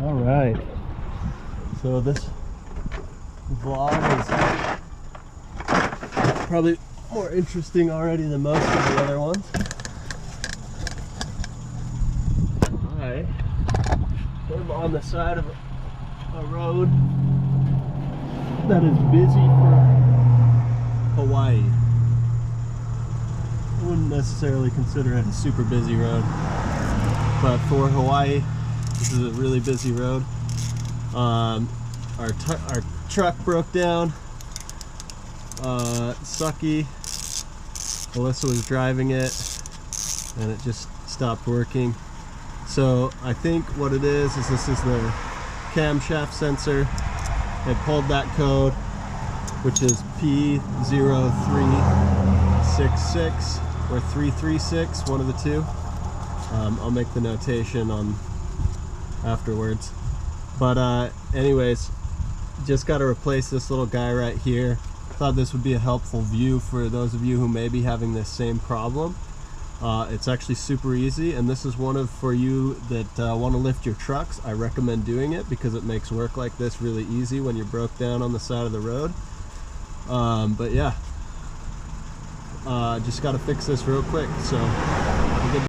All right, so this vlog is probably more interesting already than most of the other ones. I am on the side of a road that is busy for Hawaii. I wouldn't necessarily consider it a super busy road, but for Hawaii, this is a really busy road. Our truck broke down. Sucky. Alyssa was driving it and it just stopped working. So I think what it is this is the camshaft sensor. It pulled that code, which is P0366 or 336, one of the two. I'll make the notation on afterwards. But anyways, just got to replace this little guy right here. Thought this would be a helpful view for those of you who may be having this same problem. It's actually super easy, and this is one of, for you that want to lift your trucks, I recommend doing it because it makes work like this really easy when you're broke down on the side of the road. But yeah, just got to fix this real quick. So